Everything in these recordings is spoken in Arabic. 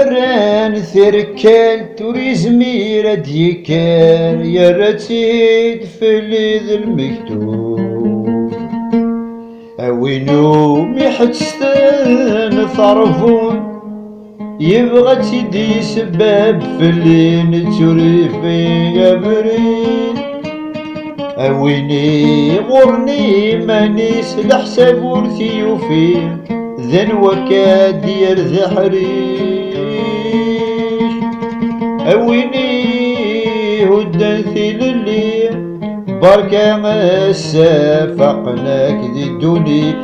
مران ثركال توريزمي راد يكال يا راتيد في ذا المكتوب أوينو ميحتستان ثرفون يبغى تيدي سباب في اللي نتوريفي يا بريد أويني غورني مانيس لحساب ورثي وفيه ذن وكاد يرذ حريش أويني هدى ثيل اللي بركة مسافقناك ذي الدنيا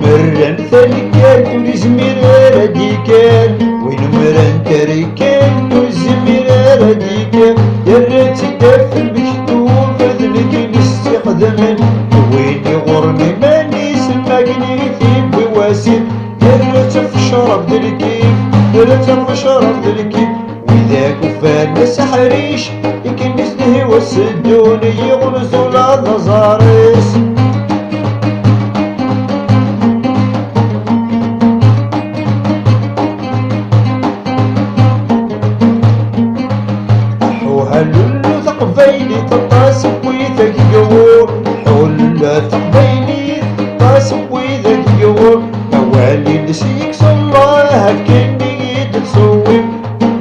مران ثركال توريزمير راديكال وين مران تركال توريزمير راديكال يا ريتي داف المكتوب فذلك الاستخدام وين غرني ماني سماكني ثيب بواسير يا ريت في شرف دلكيف يا ريت في شرف دلكيف وذاك وفان سحريش يكنس نهوى السدوني يغرزو لا نزاريس حلو ثقبيلي تطاس ويذاك يغور حلو ثقبيلي تطاس ويذاك يغور موالي نسيك الله هكني تتصوب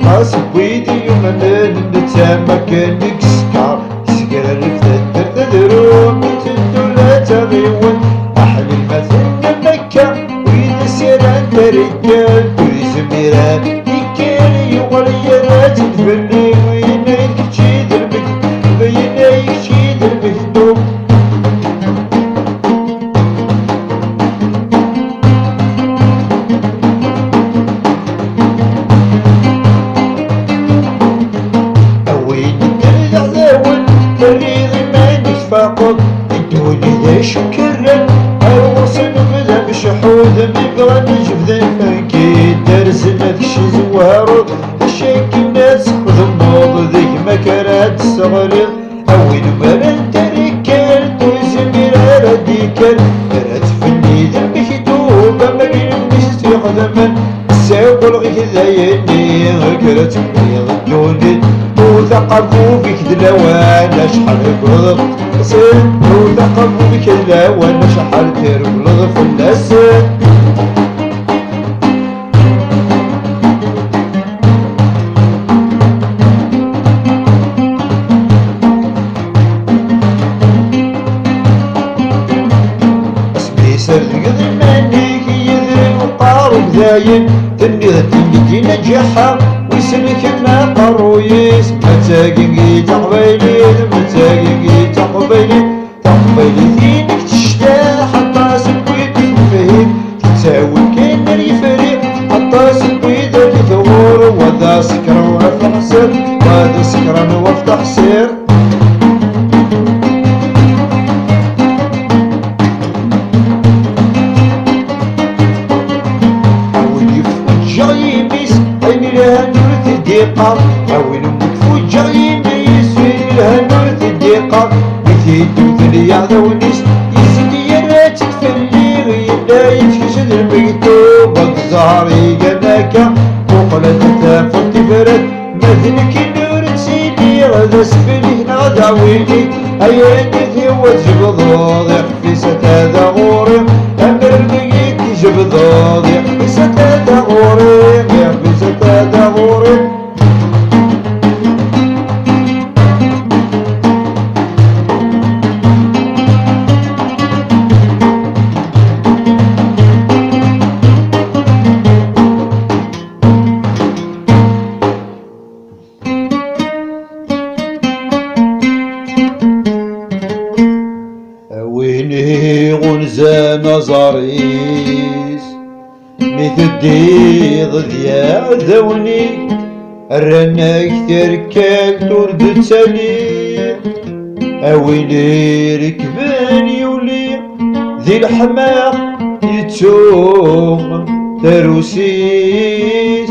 طاس ويدي يومنا نتسامى كانك سكر سكر رفدت تدروم تدو لا تغيون أحلى المثل مكة وإذا سيران رجال ويزميران يكال يغليرات تفلي فقط الدولي ذا شكرا الغصن بدا بشحوذ بيبغى نجف ذا الفنكي درسنا ذكشي زوارو الشيك الناس خذ النوض ذيك مكانات الصغرير أوين مران تركال توزمير راديكال رات فني ذا المكتوب ما قلبنيش تخدمن الساوق الغيث ذا يني غكرت بيض الدولي وثقفوا فيك دلاوان شحال يقرض وثقفوا فيك دلاوان شحال تربلغ في الناس اسمي سرد مانيك يدري وطارق ذاين تني تني نجحها ويسلك ما قرويس متاقي تقبيلي متاقي تقبيلي ذينك تشتا حتى سبويت تفهم تتساوي كاين الفريق حتى سبويت الثغور وذا سكر وفتح سير وذا سكر وفتح سير أوين متفوجة يميس وين الهنوث الدقة بثيتو ثليا ذونيس يزيد يرات تفلي غيلا يتكسد المكتوب الزهري قناكا وقلت تافر تفرد مثلك نور تسيدي غدا سفلي هنا غدا ويلي أيا نثي وتجبضو ضيق في ستاذا غوري أمر بقيت تجبضو ضيق في ستاذا غوري ضيق في ستاذا غوري ويني غنزة نظريس مثل ديض ذيا ذوني الرناك تركال تورد تسالي أويلي ركبان يولي ذي الحماق يتوم تروسيس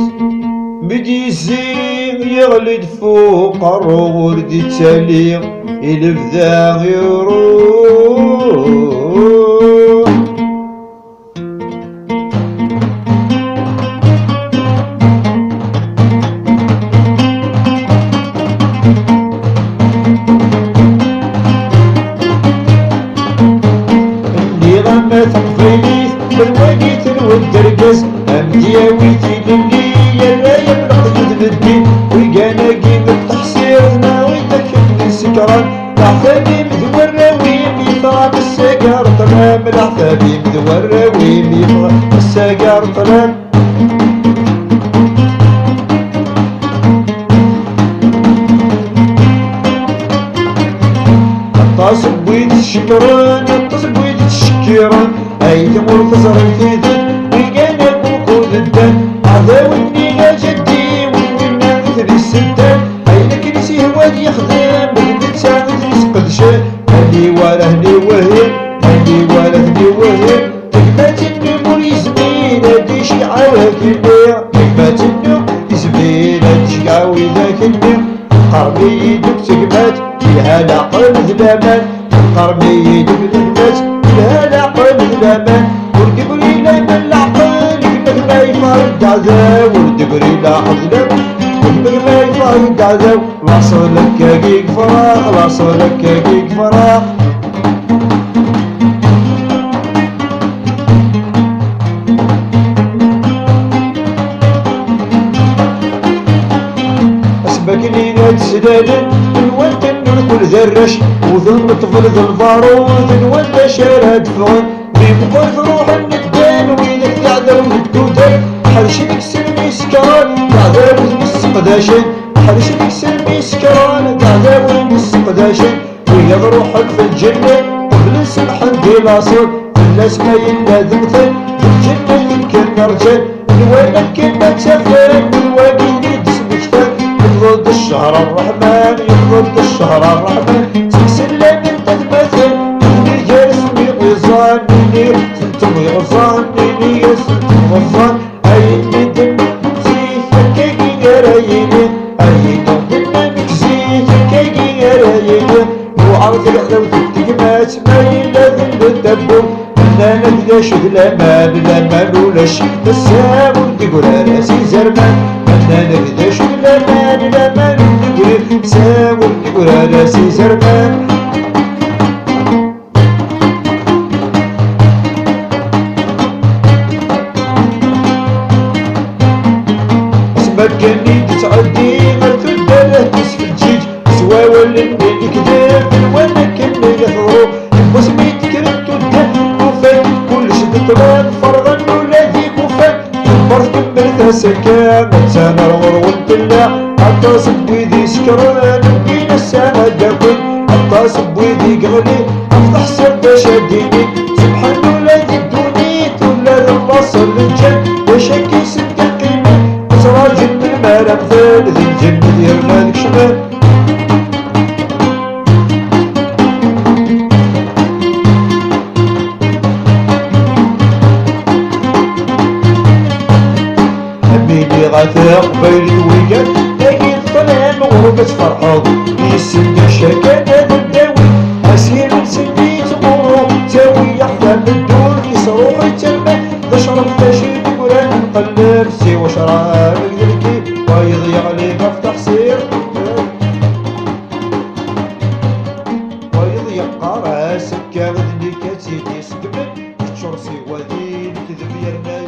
بدي الزين يغلد فوق الرغد التالي الفذا يروح ما تقفيليث بالوقيت والدرقز أمدياويتي للي يلا يبلغ يذبدي ويقاناقي بالتحصير ناويتك السكران العثابي مذوراوي ميطراب السكر طلام العثابي مذوراوي ميطراب السكر طلام الطاسب بويد الشكران الطاسب بويد الشكيران اي تمر تزرع فيدي ويقانا بوكود الدان عذاوني يا جدي وينا مثل السدان اي لكن سي هواد يخدم بغدت ساعد يسقد شان هلي ولا هلي وهيم هلي ولا هلي وهيم تكمات النمور يزمين هادي شيعاوها كبير تكمات النمور يزمين هادي شيعاوي ذاك النمور قربي يدك تكمات فيها العقل ذلامان قربي يدك تكمات فيها العقل ذلامان والدبري لا من العقل يقبل ما يفرد عذاب والدبري لا حظلم يقبل ما يفرد عذاب لاصلك كيك فراغ لاصلك كيك فراغ أسبقني نتسدادن الوالد نقول ذرش وذن طفل ذا البارود الوالد شارد فغن بيبقى روح الندان ويدك يعذر الدودان حرشنك سلمي سكران تعذاب المسقداشن حرشنك سلمي سكران تعذاب المسقداشن ويا روحك في الجنة قبل سمح دي لاصر الناس ما ينادمثن في الجنة يمكن رجال الوالد كنا تفان الواقي يدس مكتان يفرض الشهر الرحمن يفرض الشهر الرحمن سلسلة من تتمثل اللي جالس ويغزان اللي سنتم يغزان اللي سنتم غزان أي ندم زيت كيكي قرايين أي ندم مكزيت كيكي قرايين وعرض لو تتكمات ما يلازم بالدبو أنا نبدا شد الأمان الأمان ولاش السام ونقول راسي زرمان أنا نبدا شد الأمان الأمان ونقول سام ونقول راسي زرمان مكاني تتعدي ما تدبره تسف الجيج سوا ولا اللي كذاب ولا كان يهضرو واسمي تكرت وده وفات كلش تطلع فرغا ولا ذيك وفات برد كملتها سكان سانا الغر والدلع حتى صبويدي سكران وكينا الساعة داكل حتى صبويدي قغلي افتح سبا شاديني سبحان ولا ذي الدونيت ولا ذا البصر للجن وشاكي سد القيمة راجل بالمال مثال ذي الجنة ديرنا ذيك شمال حبيبي غاثق بين الويقات تلاقي الظلام وغربة فرحاض يسد الشكاة هذا الداوي أسير سلبي تغورو تاوي أحلام الدور يصروح يتربى تشرب تشيد قران نقلب سيوا شراب قدركي ويضيع عليك افتح سير ويضيع قراسك كامل اللي كاتيدي سكبت تشور سيوا ذي كذب يرناي